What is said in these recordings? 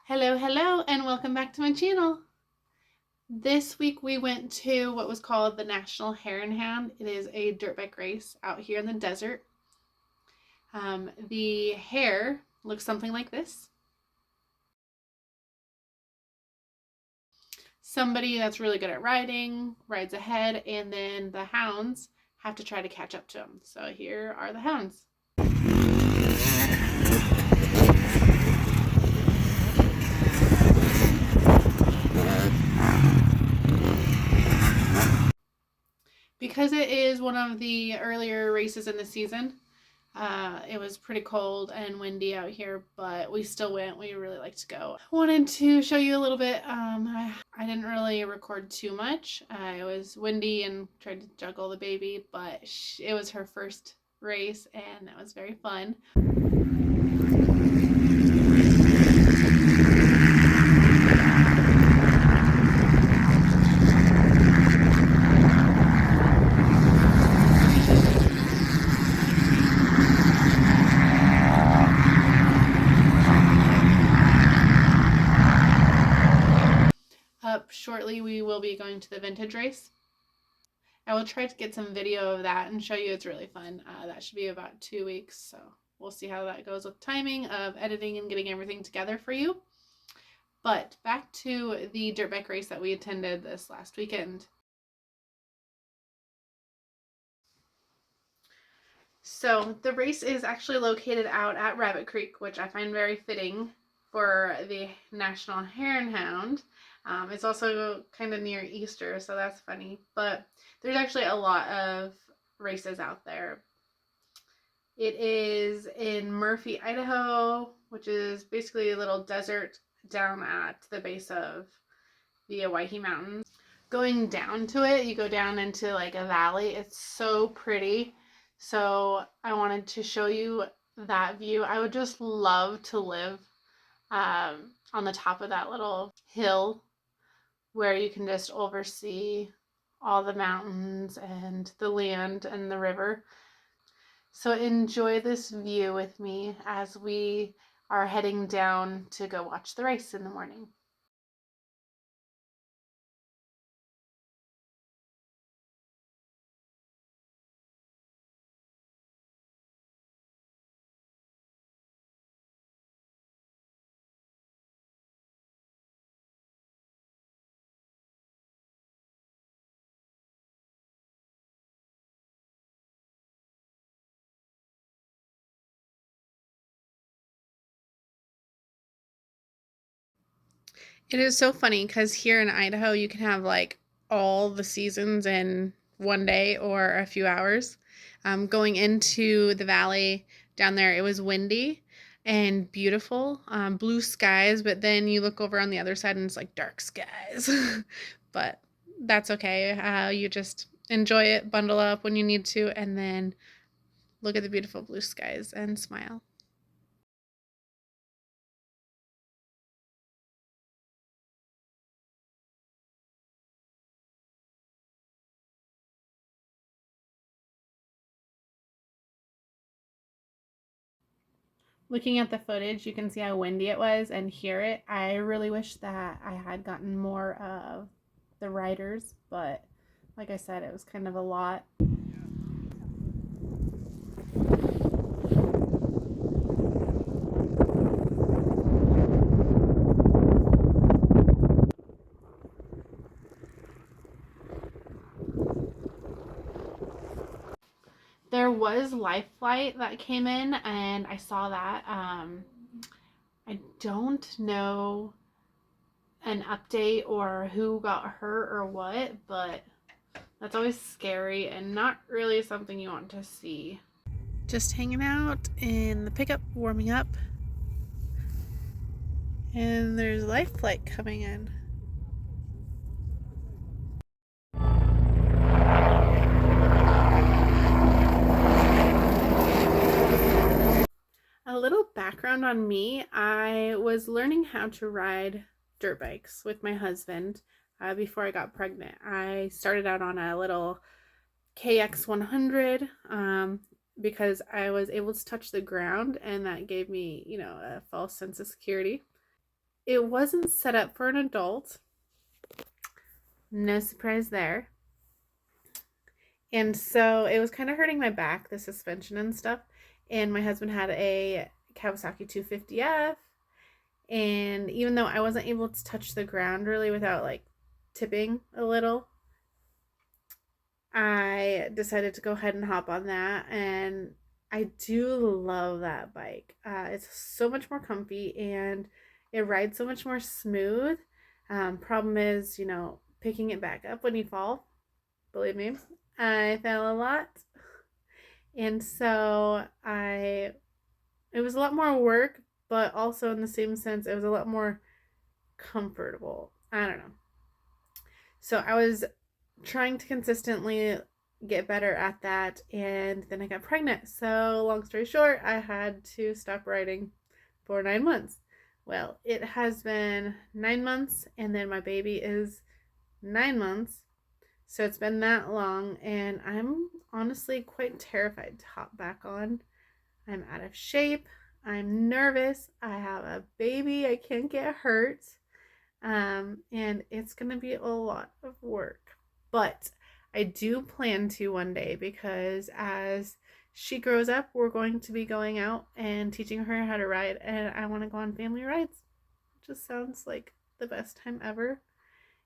Hello, and welcome back to my channel. This week we went to what was called the National Hare and Hound. It is a dirt bike race out here in the desert. The hare looks something like this. Somebody that's really good at riding rides ahead, and then the hounds have to try to catch up to them. So here are the hounds. Because it is one of the earlier races in the season, it was pretty cold and windy out here, but we still went. We really liked to go. I wanted to show you a little bit. I didn't really record too much. It was windy and tried to juggle the baby, but it was her first race and that was very fun. Up shortly, we will be going to the vintage race. I will try to get some video of that and show you. It's really fun. That should be about 2 weeks, so we'll see how that goes with timing of editing and getting everything together for you. But back to the dirt bike race that we attended this last weekend. So the race is actually located out at Rabbit Creek, which I find very fitting for the National Hare and Hound. It's also kind of near Easter, so that's funny. But there's actually a lot of races out there. It is in Murphy, Idaho, which is basically a little desert down at the base of the Owyhee Mountains. Going down to it, you go down into like a valley. It's so pretty. So I wanted to show you that view. I would just love to live on the top of that little hill where you can just oversee all the mountains and the land and the river. So enjoy this view with me as we are heading down to go watch the race in the morning. It is so funny because here in Idaho, you can have like all the seasons in one day or a few hours. Going into the valley down there, it was windy and beautiful, blue skies, but then you look over on the other side and it's like dark skies. But that's okay. You just enjoy it, bundle up when you need to, and then look at the beautiful blue skies and smile. Looking at the footage, you can see how windy it was and hear it. I really wish that I had gotten more of the riders, but like I said, it was kind of a lot. There was Life Flight that came in, and I saw that. I don't know an update or who got hurt or what, but that's always scary and not really something you want to see. Just hanging out in the pickup, warming up, and there's Life Flight coming in. A little background on me, I was learning how to ride dirt bikes with my husband before I got pregnant. I started out on a little KX 100 because I was able to touch the ground, and that gave me, a false sense of security. it wasn't set up for an adult. No surprise there. And so it was kind of hurting my back, the suspension and stuff. And my husband had a Kawasaki 250F. And even though I wasn't able to touch the ground really without like tipping a little, I decided to go ahead and hop on that. And I do love that bike. It's so much more comfy and it rides so much more smooth. Problem is, picking it back up when you fall. Believe me, I fell a lot. And so it was a lot more work, but also in the same sense, it was a lot more comfortable. I don't know. So I was trying to consistently get better at that, and then I got pregnant. So long story short, I had to stop riding for 9 months. Well, it has been 9 months, and then my baby is 9 months. So it's been that long, and I'm honestly quite terrified to hop back on. I'm out of shape. I'm nervous. I have a baby. I can't get hurt. And it's going to be a lot of work. But I do plan to one day, because as she grows up, we're going to be going out and teaching her how to ride, and I want to go on family rides. It just sounds like the best time ever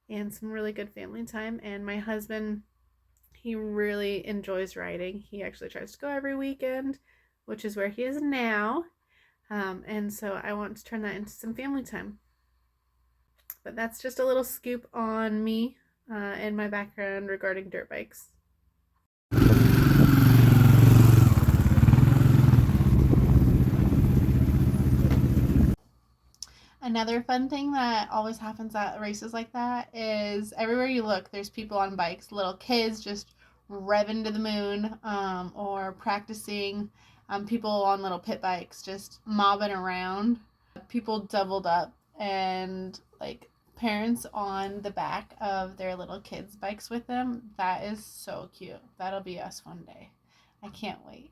and some really good family time. And my husband, he really enjoys riding. He actually tries to go every weekend, which is where he is now. And so I want to turn that into some family time. But that's just a little scoop on me and my background regarding dirt bikes. Another fun thing that always happens at races like that is everywhere you look, there's people on bikes, little kids just revving to the moon, or practicing, people on little pit bikes just mobbing around, people doubled up, and like parents on the back of their little kids' bikes with them. That is so cute. That'll be us one day. I can't wait.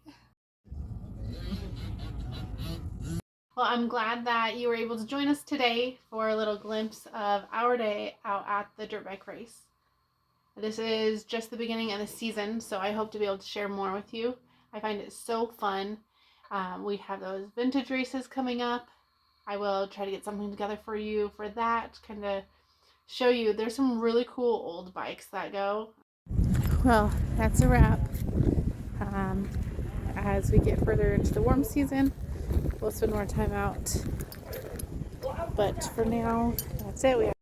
Well, I'm glad that you were able to join us today for a little glimpse of our day out at the dirt bike race. This is just the beginning of the season, so I hope to be able to share more with you. I find it so fun. We have those vintage races coming up. I will try to get something together for you for that, kind of show you. There's some really cool old bikes that go. Well, that's a wrap. As we get further into the warm season, we'll spend more time out. But for now, that's it.